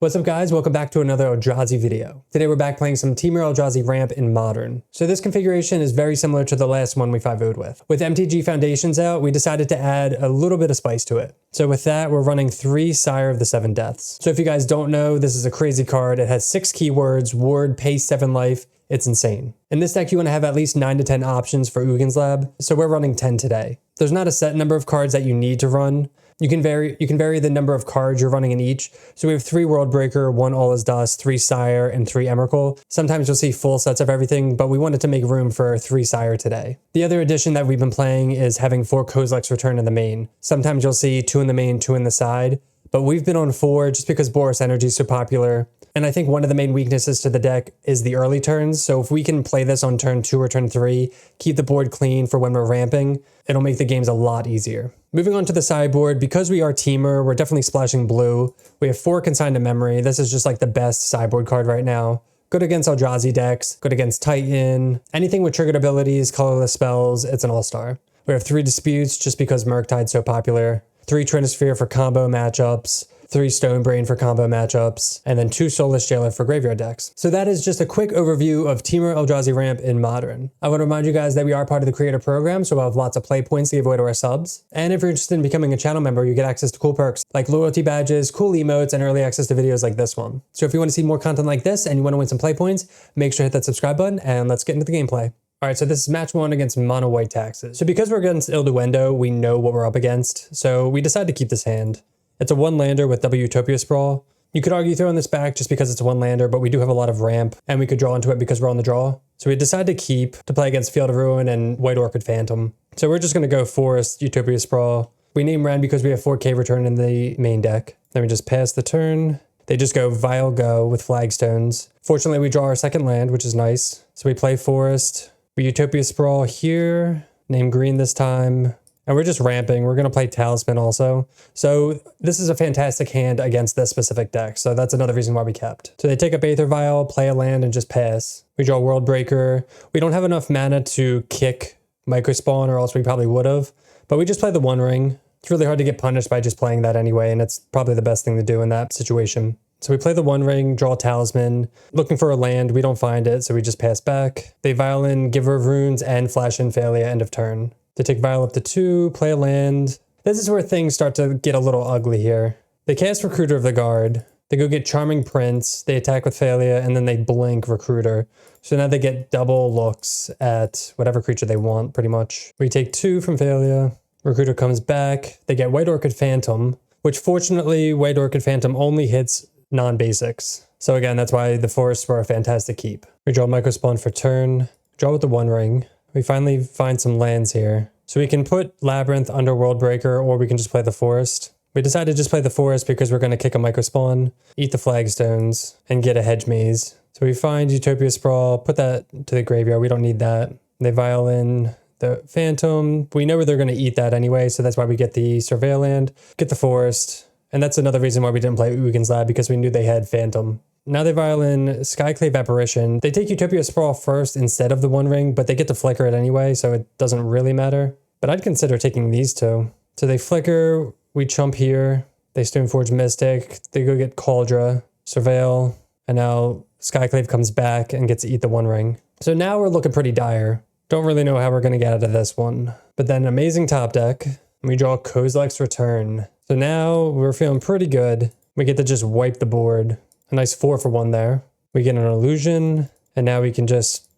What's up guys, welcome back to another Eldrazi video. Today we're back playing some Temur Eldrazi ramp in Modern. So this configuration is very similar to the last one we 5-0'd with. With MTG Foundations out, we decided to add a little bit of spice to it. So with that, we're running 3 Sire of the 7 Deaths. So if you guys don't know, this is a crazy card. It has 6 keywords, ward, pay 7 life. It's insane. In this deck, you want to have at least 9 to 10 options for Uggin's Lab, so we're running 10 today. There's not a set number of cards that you need to run. You can vary the number of cards you're running in each. So we have 3 Worldbreaker, 1 All Is Dust, 3 Sire, and 3 Emrakul. Sometimes you'll see full sets of everything, but we wanted to make room for 3 Sire today. The other addition that we've been playing is having 4 Kozilek's Return in the main. Sometimes you'll see 2 in the main, 2 in the side, but we've been on 4 just because Boros Energy is so popular. And I think one of the main weaknesses to the deck is the early turns. So if we can play this on turn 2 or turn 3, keep the board clean for when we're ramping, it'll make the games a lot easier. Moving on to the sideboard, because we are Temur, we're definitely splashing blue. We have 4 Consigned to Memory. This is just like the best sideboard card right now. Good against Eldrazi decks, good against Titan, anything with triggered abilities, colorless spells, it's an all-star. We have 3 Disputes just because Murktide's so popular, 3 Trinisphere for combo matchups, 3 Stonebrain for combo matchups, and then 2 Soulless Jailer for graveyard decks. So that is just a quick overview of Temur Eldrazi ramp in Modern. I want to remind you guys that we are part of the creator program, so we'll have lots of play points to give away to our subs. And if you're interested in becoming a channel member, you get access to cool perks like loyalty badges, cool emotes, and early access to videos like this one. So if you want to see more content like this and you want to win some play points, make sure to hit that subscribe button and let's get into the gameplay. All right, so this is match 1 against Mono White Taxes. So because we're against Ilduendo, we know what we're up against, so we decided to keep this hand. It's a 1-lander with double Utopia Sprawl. You could argue throwing this back just because it's a 1-lander, but we do have a lot of ramp, and we could draw into it because we're on the draw. So we decided to keep to play against Field of Ruin and White Orchid Phantom. So we're just going to go Forest, Utopia Sprawl. We name Ren because we have 4K return in the main deck. Then we just pass the turn. They just go Vile Go with Flagstones. Fortunately, we draw our second land, which is nice. So we play Forest. We Utopia Sprawl here. Name green this time. And we're just ramping. We're going to play Talisman also. So this is a fantastic hand against this specific deck. So that's another reason why we kept. So they take up Aether Vial, play a land, and just pass. We draw Worldbreaker. We don't have enough mana to kick Microspawn, or else we probably would have. But we just play the One Ring. It's really hard to get punished by just playing that anyway, and it's probably the best thing to do in that situation. So we play the One Ring, draw Talisman, looking for a land, we don't find it, so we just pass back. They Vial in Giver of Runes and Flash in Thalia, end of turn. They take Vial up to 2, play a land. This is where things start to get a little ugly here. They cast Recruiter of the Guard. They go get Charming Prince, they attack with Thalia, and then they blink Recruiter. So now they get double looks at whatever creature they want, pretty much. We take 2 from Thalia. Recruiter comes back. They get White Orchid Phantom, which fortunately, White Orchid Phantom only hits non-basics. So again, that's why the forests were a fantastic keep. We draw Microspawn for turn, draw with the One Ring. We finally find some lands here. So we can put Labyrinth under Worldbreaker, or we can just play the Forest. We decided to just play the Forest because we're going to kick a Microspawn, eat the Flagstones, and get a Hedge Maze. So we find Utopia Sprawl, put that to the graveyard. We don't need that. They Vial in the Phantom. We know where they're going to eat that anyway, so that's why we get the Surveil land, get the Forest. And that's another reason why we didn't play Uggin's Lab, because we knew they had Phantom. Now they Vial in Skyclave Apparition. They take Utopia Sprawl first instead of the One Ring, but they get to flicker it anyway, so it doesn't really matter. But I'd consider taking these 2. So they flicker, we chump here, they Stoneforge Mystic, they go get Cauldra, Surveil, and now Skyclave comes back and gets to eat the One Ring. So now we're looking pretty dire. Don't really know how we're going to get out of this one. But then amazing top deck, and we draw Kozilek's Return. So now we're feeling pretty good. We get to just wipe the board. A nice 4 for 1 there. We get an Illusion, and now we can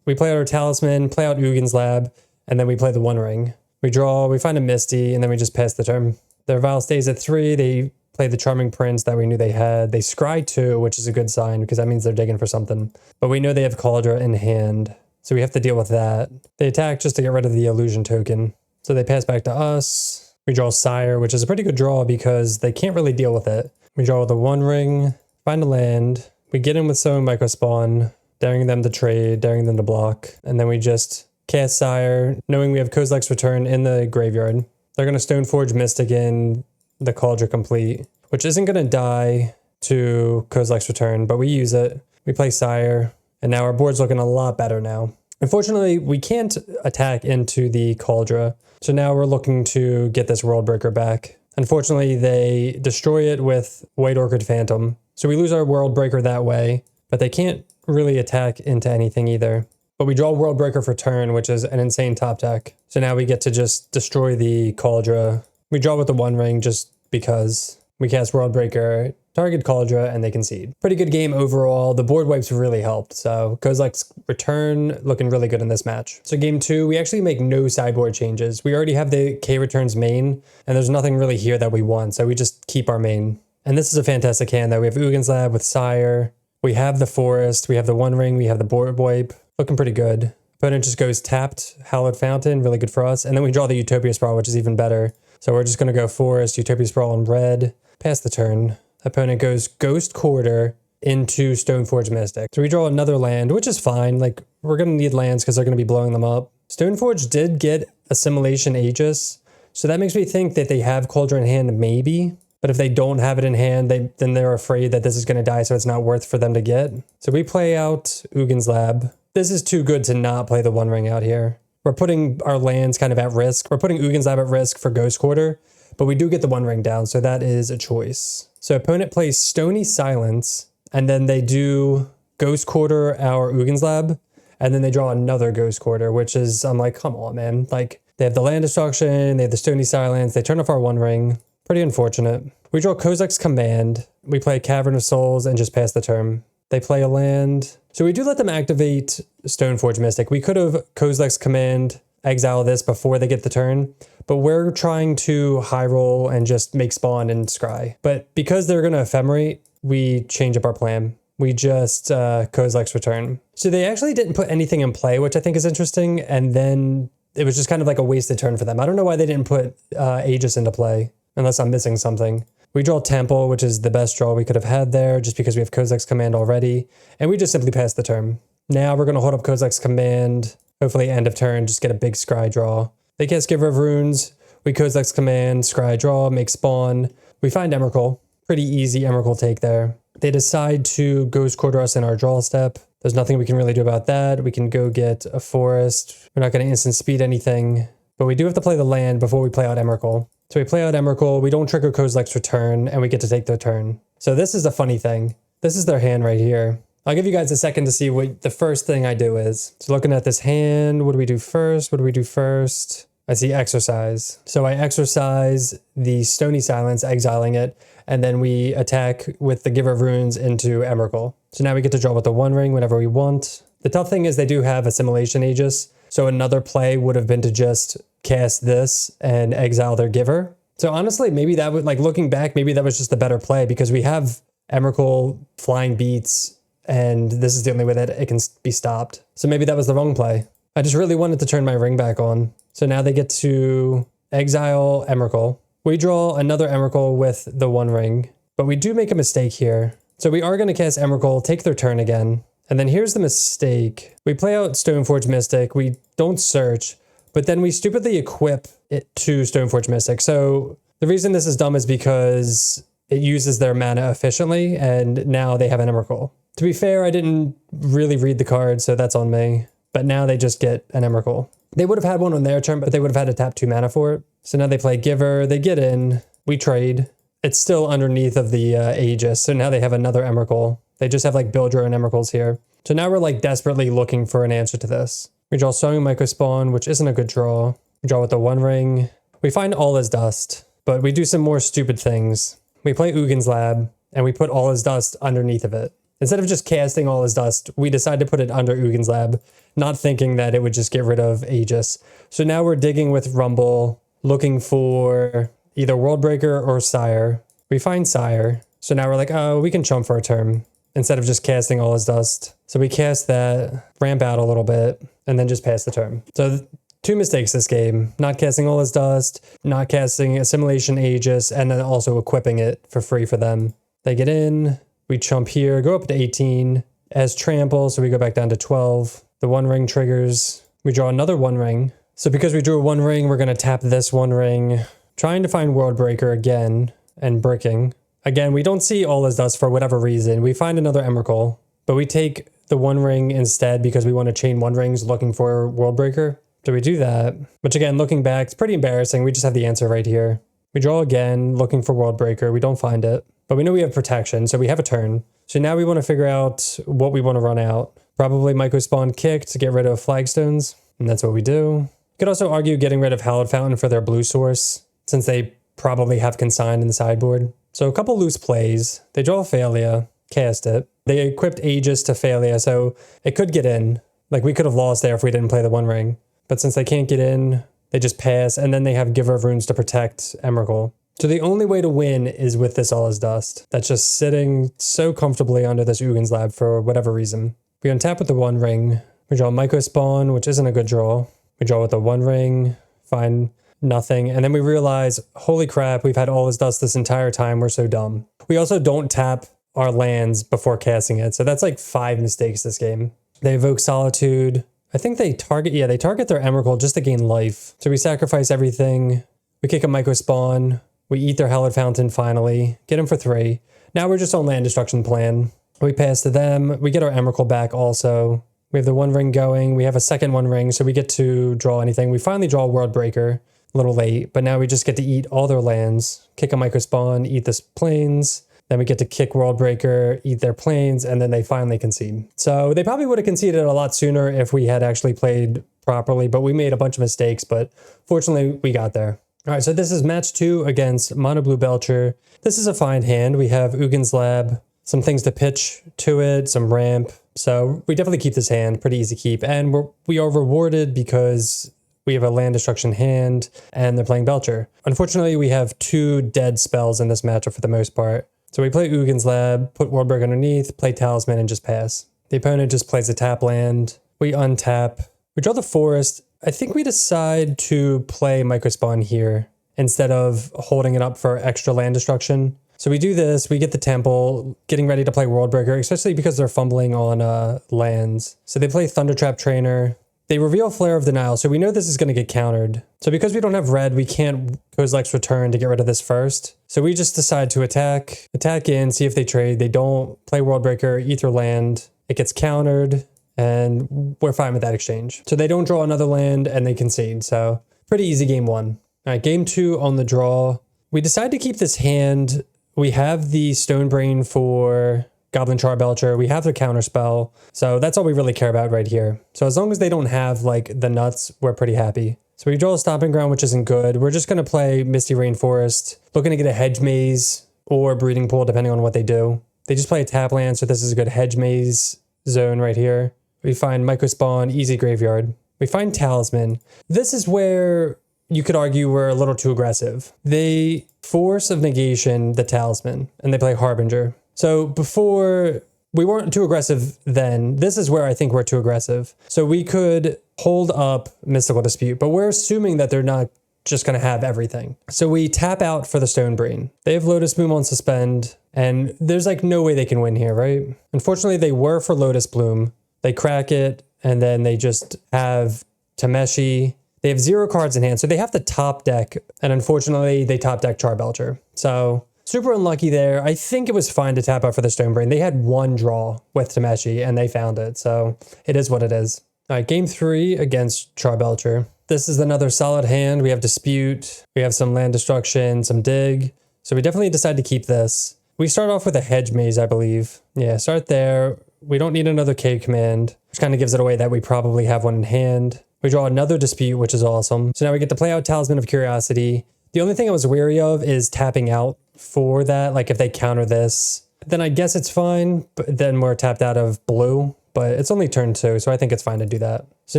we play out our Talisman, play out Uggin's Lab, and then we play the One Ring. We draw, we find a Misty, and then we just pass the turn. Their Vial stays at 3, they play the Charming Prince that we knew they had. They scry 2, which is a good sign, because that means they're digging for something. But we know they have Cauldra in hand, so we have to deal with that. They attack just to get rid of the Illusion token. So they pass back to us. We draw Sire, which is a pretty good draw because they can't really deal with it. We draw with the One Ring, find a land, we get in with some Microspawn, daring them to trade, daring them to block, and then we just cast Sire, knowing we have Kozilek's Return in the graveyard. They're going to Stoneforge Mystic in the Cauldra Complete, which isn't going to die to Kozilek's Return, but we use it. We play Sire, and now our board's looking a lot better now. Unfortunately, we can't attack into the Cauldra, so now we're looking to get this Worldbreaker back. Unfortunately, they destroy it with White Orchid Phantom. So we lose our World Breaker that way, but they can't really attack into anything either. But we draw World Breaker for turn, which is an insane top deck. So now we get to just destroy the Cauldron. We draw with the One Ring just because. We cast World Breaker, target Cauldron, and they concede. Pretty good game overall. The board wipes really helped. So Kozilek's return looking really good in this match. So game 2, we actually make no sideboard changes. We already have the K returns main, and there's nothing really here that we want. So we just keep our main. And this is a fantastic hand though. We have Uggin's Lab with Sire. We have the Forest. We have the One Ring. We have the board wipe. Looking pretty good. Opponent just goes tapped, Hallowed Fountain, really good for us. And then we draw the Utopia Sprawl, which is even better. So we're just going to go Forest, Utopia Sprawl in red. Pass the turn. Opponent goes Ghost Quarter into Stoneforge Mystic. So we draw another land, which is fine. Like, we're going to need lands because they're going to be blowing them up. Stoneforge did get Assimilation Aegis. So that makes me think that they have Cauldron in hand, maybe. But if they don't have it in hand, then they're afraid that this is going to die, so it's not worth for them to get. So we play out Uggin's Lab. This is too good to not play the One Ring out here. We're putting our lands kind of at risk. We're putting Uggin's Lab at risk for Ghost Quarter, but we do get the One Ring down, so that is a choice. So opponent plays Stony Silence, and then they do Ghost Quarter our Uggin's Lab, and then they draw another Ghost Quarter, which is, I'm like, come on, man. Like, they have the land destruction, they have the Stony Silence, they turn off our One Ring. Pretty unfortunate. We draw Kozilek's Command. We play Cavern of Souls and just pass the turn. They play a land. So we do let them activate Stoneforge Mystic. We could have Kozilek's Command, exile this before they get the turn, but we're trying to high roll and just make spawn and scry. But because they're going to ephemerate, we change up our plan. We just Kozilek's Return. So they actually didn't put anything in play, which I think is interesting. And then it was just kind of like a wasted turn for them. I don't know why they didn't put Aegis into play, unless I'm missing something. We draw Temple, which is the best draw we could have had there, just because we have Kozilek's Command already. And we just simply pass the turn. Now we're going to hold up Kozilek's Command. Hopefully end of turn, just get a big scry draw. They cast Giver of Runes. We Kozilek's Command, scry draw, make spawn. We find Emrakul. Pretty easy Emrakul take there. They decide to Ghost Quarter us in our draw step. There's nothing we can really do about that. We can go get a Forest. We're not going to instant speed anything. But we do have to play the land before we play out Emrakul. So we play out Emrakul, we don't trigger Kozilek's Return, and we get to take their turn. So this is a funny thing. This is their hand right here. I'll give you guys a second to see what the first thing I do is. So looking at this hand, what do we do first? What do we do first? I see Exercise. So I exercise the Stony Silence, exiling it, and then we attack with the Giver of Runes into Emrakul. So now we get to draw with the One Ring whenever we want. The tough thing is they do have Assimilation Aegis, so another play would have been to just cast this and exile their Giver. So honestly, maybe that would, like, looking back, maybe that was just a better play because we have Emrakul, Flying Beats, and this is the only way that it can be stopped. So maybe that was the wrong play. I just really wanted to turn my ring back on. So now they get to exile Emrakul. We draw another Emrakul with the One Ring, but we do make a mistake here. So we are going to cast Emrakul, take their turn again. And then here's the mistake. We play out Stoneforge Mystic. We don't search, but then we stupidly equip it to Stoneforge Mystic. So the reason this is dumb is because it uses their mana efficiently, and now they have an Emrakul. To be fair, I didn't really read the card, so that's on me. But now they just get an Emrakul. They would have had one on their turn, but they would have had to tap 2 mana for it. So now they play Giver, they get in, we trade. It's still underneath of the Aegis, so now they have another Emrakul. They just have like build your own Emrakuls here. So now we're like desperately looking for an answer to this. We draw Sowing Microspawn, which isn't a good draw. We draw with the One Ring. We find All Is Dust, but we do some more stupid things. We play Uggin's Lab, and we put All Is Dust underneath of it. Instead of just casting All Is Dust, we decide to put it under Uggin's Lab, not thinking that it would just get rid of Aegis. So now we're digging with Rumble, looking for either Worldbreaker or Sire. We find Sire. So now we're like, oh, we can chump for a turn instead of just casting All Is Dust. So we cast that, ramp out a little bit, and then just pass the turn. So 2 mistakes this game. Not casting All Is Dust, not casting Assimilation Aegis, and then also equipping it for free for them. They get in, we chump here, go up to 18. As Trample, so we go back down to 12. The One Ring triggers. We draw another One Ring. So because we drew a One Ring, we're going to tap this One Ring, trying to find Worldbreaker again, and bricking. Again, we don't see All Is Dust for whatever reason. We find another Emrakul, but we take the One Ring instead because we want to chain One Rings looking for Worldbreaker. So we do that, which again, looking back, it's pretty embarrassing. We just have the answer right here. We draw again, looking for World Breaker. We don't find it, but we know we have protection, so we have a turn. So now we want to figure out what we want to run out. Probably Micro Spawn Kick to get rid of Flagstones, and that's what we do. You could also argue getting rid of Hallowed Fountain for their blue source, since they probably have Consigned in the sideboard. So a couple loose plays. They draw Failure, cast it. They equipped Aegis to Failure, so it could get in. Like, we could have lost there if we didn't play the One Ring. But since they can't get in, they just pass, and then they have Giver of Runes to protect Emrakul. So the only way to win is with this All Is Dust. That's just sitting so comfortably under this Ugin's Lab for whatever reason. We untap with the One Ring. We draw Micro Spawn, which isn't a good draw. We draw with the One Ring, find nothing, and then we realize, holy crap, we've had All Is Dust this entire time, we're so dumb. We also don't tap our lands before casting it, so that's like 5 mistakes this game. They evoke Solitude. I think they target their Emrakul just to gain life. So we sacrifice everything. We kick a Micro Spawn. We eat their Hallowed Fountain finally. Get them for 3. Now we're just on land destruction plan. We pass to them. We get our Emrakul back also. We have the One Ring going. We have a second One Ring, so we get to draw anything. We finally draw World Breaker. A little late, but now we just get to eat all their lands. Kick a Micro Spawn, eat this Plains. Then we get to kick World Breaker, eat their Plains, and then they finally concede. So they probably would have conceded a lot sooner if we had actually played properly, but we made a bunch of mistakes, but fortunately we got there. All right, so this is match 2 against Mono Blue Belcher. This is a fine hand. We have Ugin's Lab, some things to pitch to it, some ramp. So we definitely keep this hand, pretty easy keep. And we are rewarded because we have a land destruction hand and they're playing Belcher. Unfortunately, we have 2 dead spells in this matchup for the most part. So we play Ugin's Lab, put Wardburg underneath, play Talisman, and just pass. The opponent just plays a tap land. We untap. We draw the Forest. I think we decide to play Micro Spawn here instead of holding it up for extra land destruction. So we do this, we get the Temple, getting ready to play Worldbreaker, especially because they're fumbling on lands. So they play Thundertrap Trainer. They reveal Flare of Denial, so we know this is going to get countered. So because we don't have red, we can't Kozilek's Return to get rid of this first. So we just decide to attack in, see if they trade. They don't, play Worldbreaker, Ether Land. It gets countered, and we're fine with that exchange. So they don't draw another land, and they concede. So pretty easy game 1. All right, game 2 on the draw. We decide to keep this hand. We have the Stonebrain for Goblin Charbelcher. We have the counterspell. So that's all we really care about right here. So as long as they don't have like the nuts, we're pretty happy. So we draw a Stomping Ground, which isn't good. We're just going to play Misty Rainforest, looking to get a Hedge Maze or Breeding Pool, depending on what they do. They just play a tap land, so this is a good Hedge Maze zone right here. We find Micro Spawn, easy Graveyard. We find Talisman. This is where you could argue we're a little too aggressive. They Force of Negation the Talisman, and they play Harbinger. So before, we weren't too aggressive then. This is where I think we're too aggressive. So we could hold up Mystical Dispute, but we're assuming that they're not just going to have everything. So we tap out for the Stonebrain. They have Lotus Bloom on Suspend, and there's like no way they can win here, right? Unfortunately, they were for Lotus Bloom. They crack it, and then they just have Tameshi. They have 0 cards in hand, so they have to top deck, and unfortunately, they top deck Charbelcher. So super unlucky there. I think it was fine to tap out for the Stonebrain. They had 1 draw with Tameshi, and they found it, so it is what it is. All right, game 3 against Charbelcher. This is another solid hand. We have Dispute, we have some land destruction, some dig, so we definitely decide to keep this. We start off with a Hedge Maze, I believe. Yeah, start there. We don't need another Cave Command, which kind of gives it away that we probably have one in hand. We draw another Dispute, which is awesome. So now we get to play out Talisman of Curiosity. The only thing I was wary of is tapping out for that. Like if they counter this, then I guess it's fine, but then we're tapped out of blue, but it's only turn 2, so I think it's fine to do that. So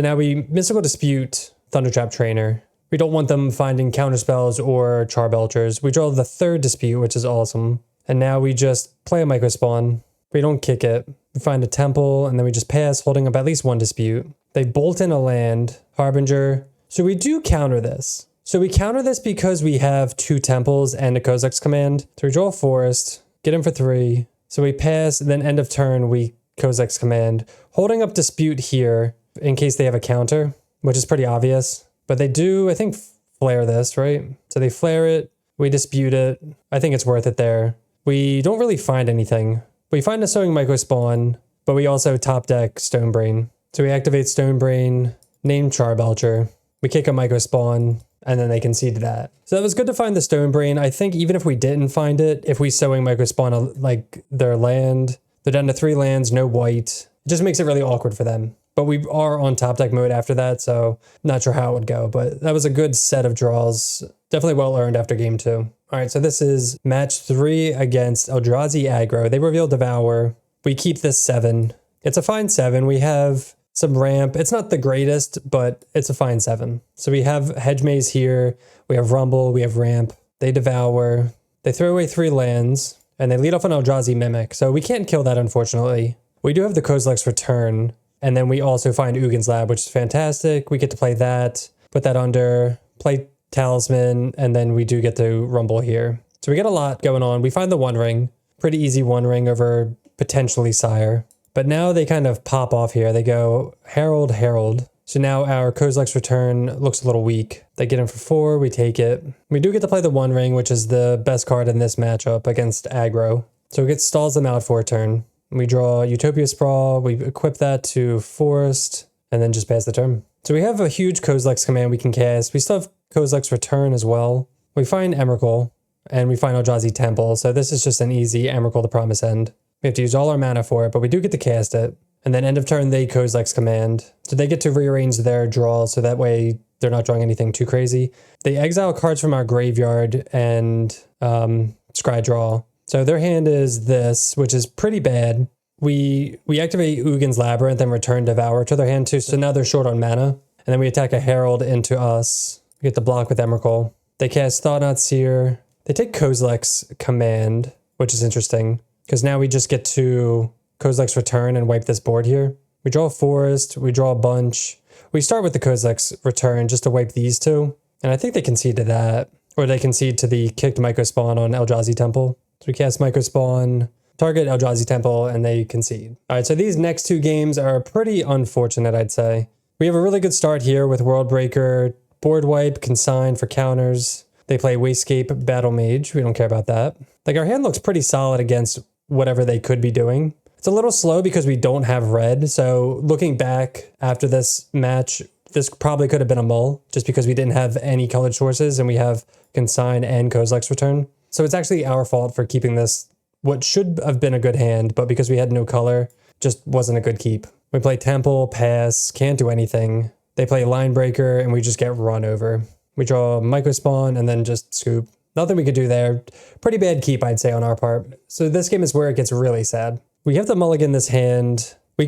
now we Mystical Dispute, Thundertrap Trainer. We don't want them finding counterspells or Charbelchers. We draw the 3rd Dispute, which is awesome. And now we just play a Micro Spawn. We don't kick it. We find a Temple, and then we just pass, holding up at least 1 Dispute. They bolt in a land, Harbinger. So we do counter this. So we counter this because we have 2 Temples and a Kozilek's Command. So we draw a Forest, get him for 3. So we pass, and then end of turn, we Kozilek's Command. Holding up Dispute here in case they have a counter, which is pretty obvious. But they do, I think, flare this, right? So they flare it, we Dispute it. I think it's worth it there. We don't really find anything. We find a Sowing Micro Spawn, but we also top deck Stonebrain. So we activate Stonebrain, name Charbelcher. We kick a Micro Spawn, and then they conceded that. So that was good to find the Stone Brain. I think even if we didn't find it, if we Sowing Microspawn like their land, they're down to 3 lands, no white. It just makes it really awkward for them. But we are on top deck mode after that, so not sure how it would go. But that was a good set of draws. Definitely well earned after game 2. All right, so this is match 3 against Eldrazi Aggro. They reveal Devour. We keep this 7. It's a fine 7. We have some ramp. It's not the greatest, but it's a fine 7. So we have Hedge Maze here. We have Rumble. We have ramp. They Devour. They throw away 3 lands, and they lead off an Eldrazi Mimic. So we can't kill that, unfortunately. We do have the Kozilek's Return. And then we also find Ugin's Lab, which is fantastic. We get to play that, put that under, play Talisman, and then we do get to Rumble here. So we get a lot going on. We find the One Ring. Pretty easy One Ring over potentially Sire. But now they kind of pop off here. They go Herald, Herald. So now our Kozilek's Return looks a little weak. They get him for 4, we take it. We do get to play the One Ring, which is the best card in this matchup against Aggro. So it stalls them out for a turn. We draw Utopia Sprawl, we equip that to Forest, and then just pass the turn. So we have a huge Kozilek's Command we can cast. We still have Kozilek's Return as well. We find Emrakul, and we find Eldrazi Temple, so this is just an easy Emrakul to Promise End. We have to use all our mana for it, but we do get to cast it. And then end of turn, they Kozilek's Command. So they get to rearrange their draw, so that way they're not drawing anything too crazy. They exile cards from our graveyard and scry draw. So their hand is this, which is pretty bad. We activate Ugin's Labyrinth and return Devour to their hand too, so now they're short on mana. And then we attack a Herald into us. We get the block with Emrakul. They cast Thought-Knot Seer. They take Kozilek's Command, which is interesting, because now we just get to Kozilek's Return and wipe this board here. We draw a Forest, we draw a bunch. We start with the Kozilek's Return just to wipe these 2. And I think they concede to that, or they concede to the kicked Microspawn on Eldrazi Temple. So we cast Microspawn, target Eldrazi Temple, and they concede. All right, so these next 2 games are pretty unfortunate, I'd say. We have a really good start here with Worldbreaker, board wipe, consign for counters. They play Wastecape, Battle Mage. We don't care about that. Like, our hand looks pretty solid against whatever they could be doing. It's a little slow because we don't have red. So looking back after this match, this probably could have been a mull just because we didn't have any colored sources and we have consign and Kozilek's Return. So it's actually our fault for keeping this, what should have been a good hand, but because we had no color, just wasn't a good keep. We play Temple, pass, can't do anything. They play Line Breaker, and we just get run over. We draw Microspawn, and then just scoop. Nothing we could do there. Pretty bad keep, I'd say, on our part. So this game is where it gets really sad. We have to mulligan this hand. We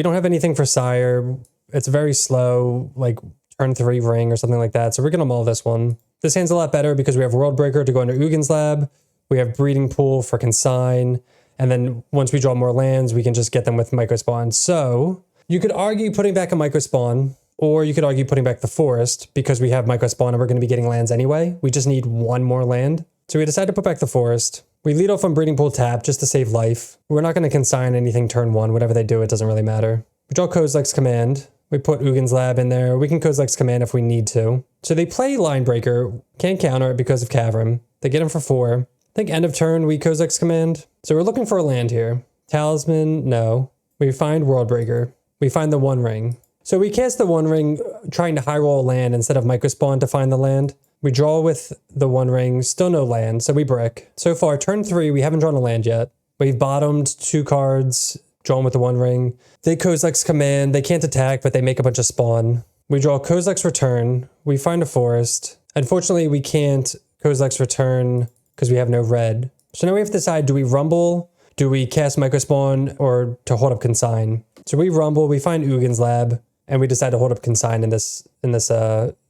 don't have anything for Sire. It's very slow, like turn 3 ring or something like that. So we're going to mull this one. This hand's a lot better because we have Worldbreaker to go into Ugin's Lab. We have Breeding Pool for consign. And then once we draw more lands, we can just get them with Microspawn. So you could argue putting back a Microspawn, or you could argue putting back the Forest because we have Microspawn and we're going to be getting lands anyway. We just need 1 more land. So we decide to put back the Forest. We lead off on Breeding Pool tap just to save life. We're not going to consign anything turn 1. Whatever they do, it doesn't really matter. We draw Kozilek's Command. We put Ugin's Lab in there. We can Kozilek's Command if we need to. So they play Line Breaker. Can't counter it because of Cavern. They get him for 4. I think end of turn, we Kozilek's Command. So we're looking for a land here. Talisman, no. We find Worldbreaker. We find the One Ring. So we cast the One Ring trying to high roll a land instead of Microspawn to find the land. We draw with the One Ring, still no land, so we brick. So far, turn 3, we haven't drawn a land yet. We've bottomed 2 cards, drawn with the One Ring. They Kozilek's Command, they can't attack, but they make a bunch of spawn. We draw Kozilek's Return, we find a Forest. Unfortunately, we can't Kozilek's Return because we have no red. So now we have to decide, do we Rumble, do we cast Microspawn, or to hold up Consign? So we Rumble, we find Ugin's Lab, and we decide to hold up Consign in this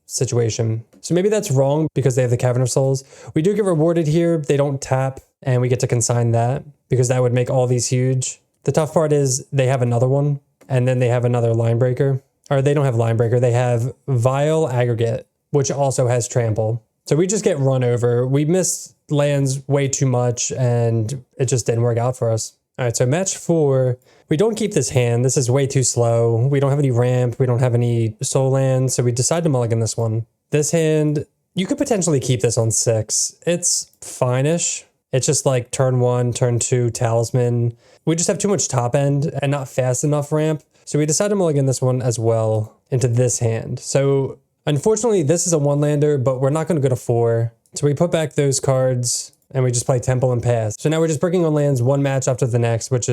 situation. So maybe that's wrong because they have the Cavern of Souls. We do get rewarded here. They don't tap, and we get to consign that because that would make all these huge. The tough part is they have another one, and then they have another Line Breaker. Or they don't have Line Breaker. They have Vile Aggregate, which also has Trample. So we just get run over. We miss lands way too much, and it just didn't work out for us. All right, so match 4. We don't keep this hand. This is way too slow. We don't have any ramp. We don't have any soul lands, so we decide to mulligan this one. This hand, you could potentially keep this on 6. It's fine-ish. It's just like turn 1, turn 2, Talisman. We just have too much top end and not fast enough ramp. So we decide to mulligan this one as well into this hand. So Unfortunately, this is a 1-lander, but we're not going to go to 4. So we put back those cards and we just play Temple and pass. So now we're just breaking on lands one match after the next, which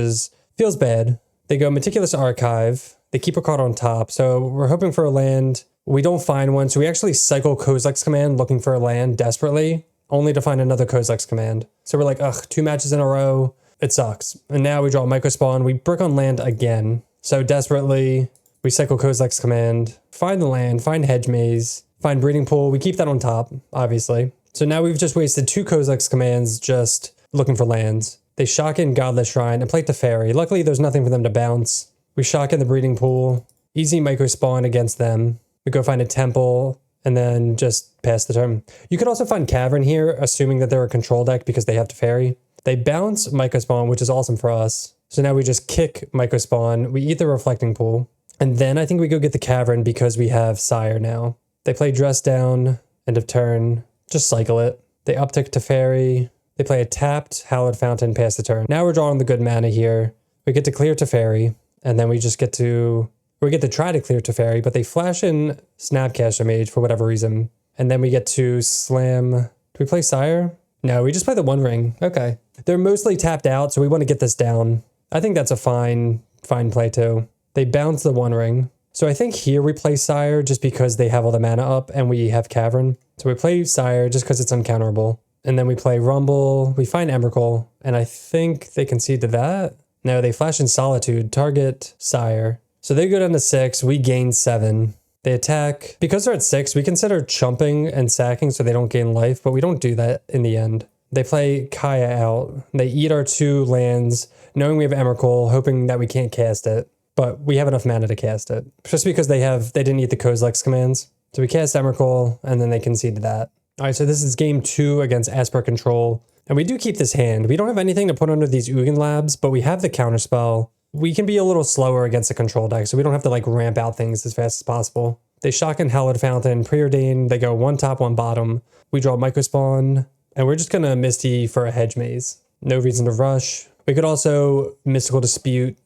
feels bad. They go Meticulous Archive. They keep a card on top. So we're hoping for a land. We don't find one. So we actually cycle Kozilek's Command looking for a land desperately, only to find another Kozilek's Command. So we're like, ugh, 2 matches in a row. It sucks. And now we draw a Micro Spawn. We brick on land again. So desperately, we cycle Kozilek's Command, find the land, find Hedge Maze, find Breeding Pool. We keep that on top, obviously. So now we've just wasted 2 Kozilek's Commands just looking for lands. They shock in Godless Shrine and play Teferi. Luckily, there's nothing for them to bounce. We shock in the Breeding Pool. Easy Micro Spawn against them. We go find a Temple and then just pass the turn. You could also find Cavern here, assuming that they're a control deck because they have Teferi. They bounce Micro Spawn, which is awesome for us. So now we just kick Micro Spawn. We eat the Reflecting Pool. And then I think we go get the Cavern because we have Sire now. They play Dress Down, end of turn, just cycle it. They uptick Teferi. They play a tapped Hallowed Fountain, pass the turn. Now we're drawing the good mana here. We get to clear Teferi, and then we get to try to clear Teferi, but they flash in Snapcaster Mage for whatever reason. And then we get to slam. Do we play Sire? No, we just play the One Ring. Okay. They're mostly tapped out, so we want to get this down. I think that's a fine play too. They bounce the One Ring. So I think here we play Sire just because they have all the mana up and we have Cavern. So we play Sire just because it's uncounterable. And then we play Rumble. We find Emrakul. And I think they concede to that. No, they flash in Solitude. Target Sire. So they go down to 6. We gain 7. They attack. Because they're at 6, we consider chumping and sacking so they don't gain life. But we don't do that in the end. They play Kaya out. They eat our 2 lands, knowing we have Emrakul, hoping that we can't cast it. But we have enough mana to cast it. Just because they didn't eat the Kozilek's Commands. So we cast Emrakul, and then they conceded that. All right, so this is game 2 against Esper Control. And we do keep this hand. We don't have anything to put under these Ugin Labs, but we have the counterspell. We can be a little slower against a control deck, so we don't have to like ramp out things as fast as possible. They shock in Hallowed Fountain, Preordain. They go 1 top, 1 bottom. We draw Micro Spawn, and we're just going to Misty for a Hedge Maze. No reason to rush. We could also Mystical Dispute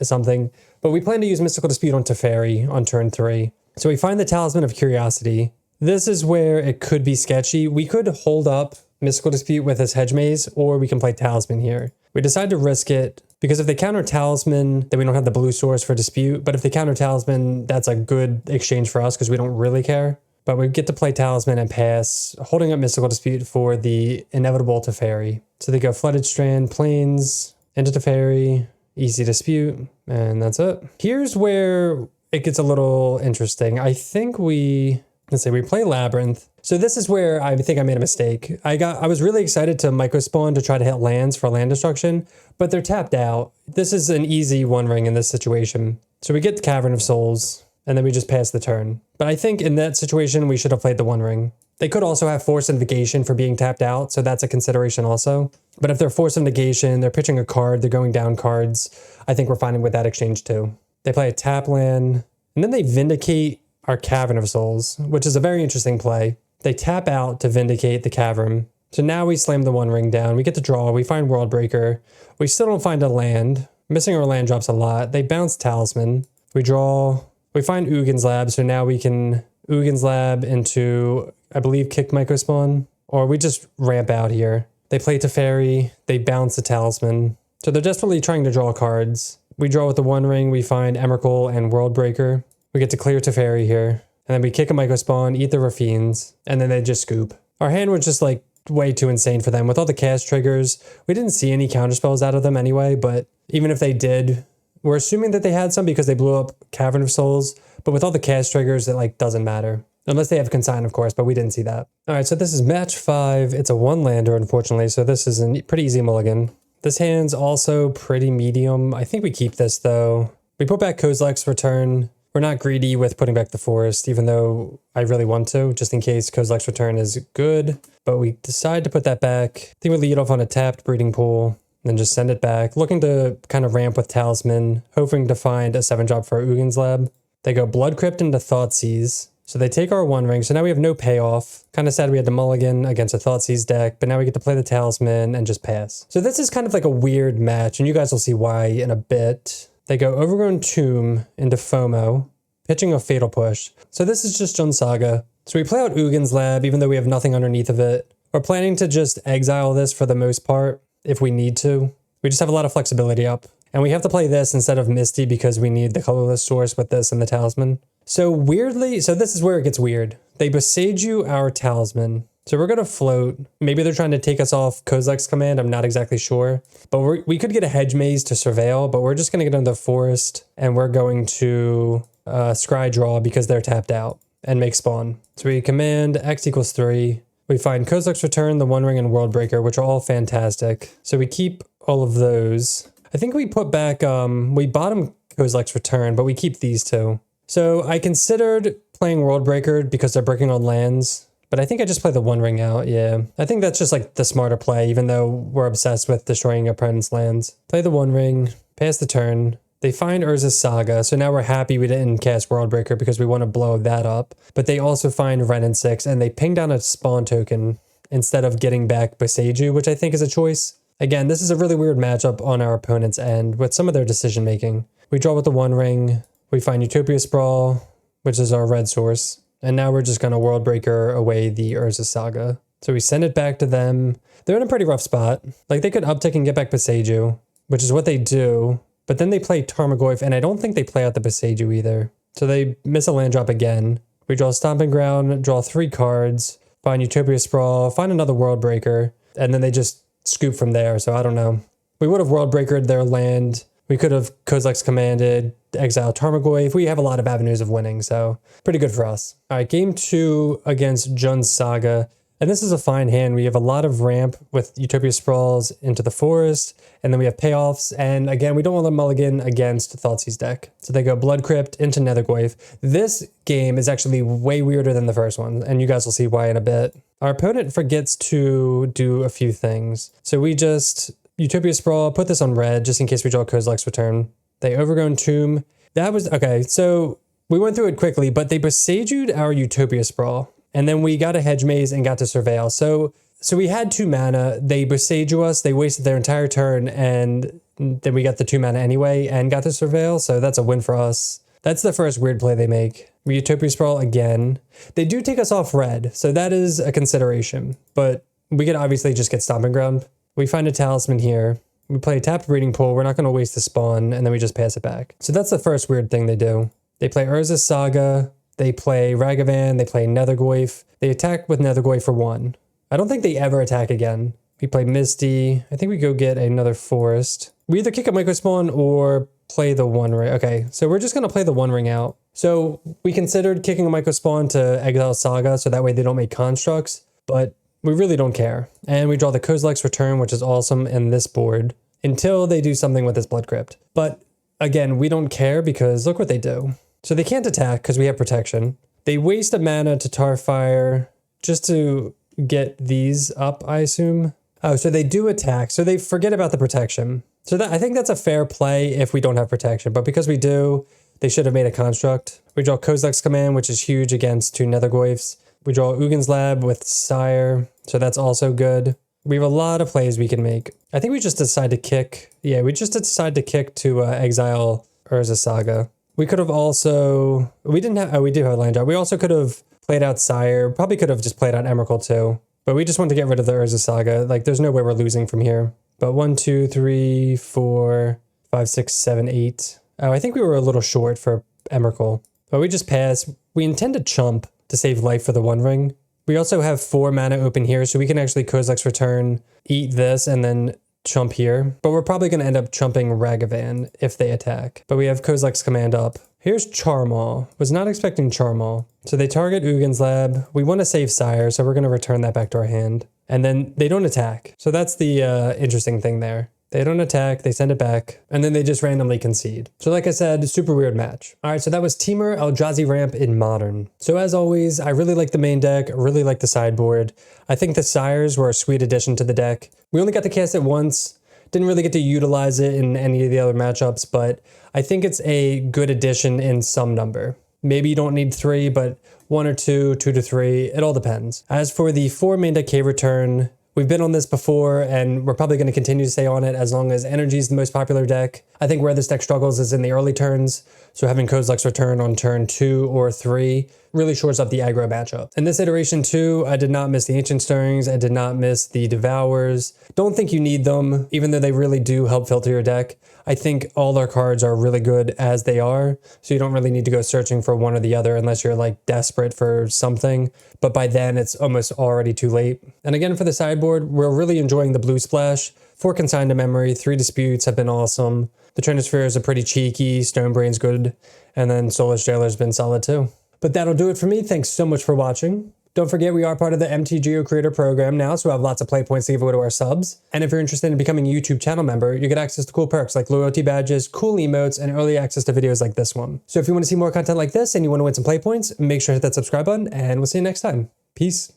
something, but we plan to use Mystical Dispute on Teferi on turn 3. So we find the Talisman of Curiosity. This is where it could be sketchy. We could hold up Mystical Dispute with his Hedge Maze, or we can play Talisman here. We decide to risk it because if they counter Talisman, then we don't have the blue source for Dispute. But if they counter Talisman, that's a good exchange for us because we don't really care. But we get to play Talisman and pass, holding up Mystical Dispute for the inevitable Teferi. So they go Flooded Strand, Plains, into Teferi, Easy Dispute, and that's it. Here's where it gets a little interesting. I think we play Labyrinth. So this is where I think I made a mistake. I was really excited to Micro Spawn to try to hit lands for land destruction, but they're tapped out. This is an easy One Ring in this situation. So we get Cavern of Souls, and then we just pass the turn. But I think in that situation, we should have played the One Ring. They could also have Force of Negation for being tapped out, so that's a consideration also. But if they're Force of Negation, they're pitching a card, they're going down cards, I think we're fine with that exchange too. They play a tap land, and then they Vindicate our Cavern of Souls, which is a very interesting play. They tap out to Vindicate the Cavern. So now we slam the One Ring down, we get to draw, we find World Breaker. We still don't find a land. Missing our land drops a lot. They bounce Talisman. We draw, we find Ugin's Lab, so now we can Ugin's Lab into, I believe, kick Micro Spawn, or we just ramp out here. They play Teferi, they bounce the Talisman. So they're desperately trying to draw cards. We draw with the One Ring, we find Emrakul and World Breaker. We get to clear Teferi here, and then we kick a Micro Spawn, eat the Rafines, and then they just scoop. Our hand was just like way too insane for them. With all the cast triggers, we didn't see any counterspells out of them anyway, but even if they did, we're assuming that they had some because they blew up Cavern of Souls, but with all the cast triggers, it like doesn't matter. Unless they have Consign, of course, but we didn't see that. All right, so this is match 5. It's a 1-lander, unfortunately, so this is a pretty easy mulligan. This hand's also pretty medium. I think we keep this, though. We put back Kozilek's Return. We're not greedy with putting back the Forest, even though I really want to, just in case Kozilek's Return is good. But we decide to put that back. I think we lead off on a tapped Breeding Pool, then just send it back. Looking to kind of ramp with Talisman, hoping to find a 7-drop for Ugin's Lab. They go Blood Crypt into Thoughtseize. So they take our One Ring, so now we have no payoff. Kind of sad we had to mulligan against a Thoughtseize deck, but now we get to play the Talisman and just pass. So this is kind of like a weird match, and you guys will see why in a bit. They go Overgrown Tomb into FOMO, pitching a Fatal Push. So this is just Jund Saga. So we play out Ugin's Lab, even though we have nothing underneath of it. We're planning to just exile this for the most part, if we need to. We just have a lot of flexibility up. And we have to play this instead of Misty because we need the colorless source with this and the Talisman. So weirdly, so this is where it gets weird. They Boseiju our Talisman. So we're going to float. Maybe they're trying to take us off Kozilek's command. I'm not exactly sure. But we could get a Hedge Maze to Surveil, but we're just going to get into the Forest. And we're going to Scry Draw because they're tapped out and make spawn. So we command X equals 3. We find Kozilek's Return, the One Ring, and World Breaker, which are all fantastic. So we keep all of those. I think we put back, we bottom Kozilek's Return, but we keep these two. So I considered playing World Breaker because they're breaking on lands, but I think I just play the One Ring out, yeah. I think that's just like the smarter play, even though we're obsessed with destroying opponent's lands. Play the One Ring, pass the turn. They find Urza's Saga, so now we're happy we didn't cast World Breaker because we want to blow that up. But they also find Wrenn and 6, and they ping down a spawn token instead of getting back Boseiju, which I think is a choice. Again, this is a really weird matchup on our opponent's end with some of their decision making. We draw with the One Ring, we find Utopia Sprawl, which is our red source, and now we're just going to World Breaker away the Urza Saga. So we send it back to them. They're in a pretty rough spot. Like, they could uptick and get back Boseiju, which is what they do, but then they play Tarmogoyf, and I don't think they play out the Boseiju either. So they miss a land drop again. We draw Stomping Ground, draw 3 cards, find Utopia Sprawl, find another World Breaker, and then they just scoop from there, so I don't know. We would have World Breakered their land. We could have Kozilek's commanded, exile Tarmogoyf. We have a lot of avenues of winning, so pretty good for us. All right, game 2 against Jund Saga. And this is a fine hand. We have a lot of ramp with Utopia Sprawls into the Forest, and then we have payoffs. And again, we don't want to mulligan against Thoughtseize deck. So they go Blood Crypt into Nethergoyf. This game is actually way weirder than the first one, and you guys will see why in a bit. Our opponent forgets to do a few things. So we just Utopia Sprawl, put this on red just in case we draw Kozilek's Return. They Overgrown Tomb. That was, okay, so we went through it quickly, but they Boseiju'd our Utopia Sprawl. And then we got a Hedge Maze and got to Surveil. So we had 2 mana. They Boseiju us. They wasted their entire turn, and then we got the 2 mana anyway and got to Surveil. So that's a win for us. That's the first weird play they make. Utopia Sprawl again. They do take us off red, so that is a consideration. But we could obviously just get Stomping Ground. We find a Talisman here. We play a tapped Breeding Pool. We're not going to waste the spawn, and then we just pass it back. So that's the first weird thing they do. They play Urza's Saga. They play Ragavan, they play Nethergoyf. They attack with Nethergoyf for 1. I don't think they ever attack again. We play Misty. I think we go get another Forest. We either kick a Microspawn or play the One Ring. Okay, so we're just going to play the One Ring out. So we considered kicking a Microspawn to exile Saga so that way they don't make constructs, but we really don't care. And we draw the Kozilek's Return, which is awesome in this board, until they do something with this Blood Crypt. But again, we don't care because look what they do. So they can't attack because we have protection. They waste a mana to Tarfire just to get these up, I assume. Oh, so they do attack. So they forget about the protection. So I think that's a fair play if we don't have protection. But because we do, they should have made a construct. We draw Kozilek's Command, which is huge against 2 Nethergoyfs. We draw Ugin's Lab with Sire. So that's also good. We have a lot of plays we can make. I think we just decide to kick. Yeah, we just decide to kick to exile Urza Saga. We could have also, we didn't have, oh, we do have a land drop. We also could have played out Sire, probably could have just played out Emrakul too, but we just wanted to get rid of the Urza Saga. Like, there's no way we're losing from here. But 1, 2, 3, 4, 5, 6, 7, 8. Oh, I think we were a little short for Emrakul, but we just pass. We intend to chump to save life for the One Ring. We also have 4 mana open here, so we can actually Kozilek's Return, eat this, and then chump here, but we're probably going to end up chumping Ragavan if they attack. But we have Kozilek's Command up. Here's Charmaw. Was not expecting Charmaw. So they target Ugin's Lab. We want to save Sire, so we're going to return that back to our hand. And then they don't attack. So that's the interesting thing there. They don't attack, they send it back, and then they just randomly concede. So like I said, super weird match. All right, so that was Temur Eldrazi ramp in Modern. So as always, I really like the main deck, I really like the sideboard. I think the Sires were a sweet addition to the deck. We only got to cast it once, didn't really get to utilize it in any of the other matchups, but I think it's a good addition in some number. Maybe you don't need 3, but 1 or 2, 2 to 3, it all depends. As for the 4 main deck K return, We've been on this before, and we're probably going to continue to stay on it as long as energy is the most popular deck. I think where this deck struggles is in the early turns, so having Kozilek's Return on turn 2 or 3 really shores up the aggro matchup. In this iteration too, I did not miss the Ancient Stirrings, I did not miss the Devours. Don't think you need them, even though they really do help filter your deck. I think all their cards are really good as they are, so you don't really need to go searching for one or the other unless you're like desperate for something, but by then it's almost already too late. And again, for the sideboard, we're really enjoying the blue splash. 4 Consigned to Memory, 3 Disputes have been awesome. The Trinispheres are pretty cheeky, Stonebrain's good, and then Soulless Jailer's been solid too. But that'll do it for me. Thanks so much for watching. Don't forget, we are part of the MTG Creator Program now, so we have lots of play points to give away to our subs. And if you're interested in becoming a YouTube channel member, you get access to cool perks like loyalty badges, cool emotes, and early access to videos like this one. So if you want to see more content like this and you want to win some play points, make sure to hit that subscribe button, and we'll see you next time. Peace.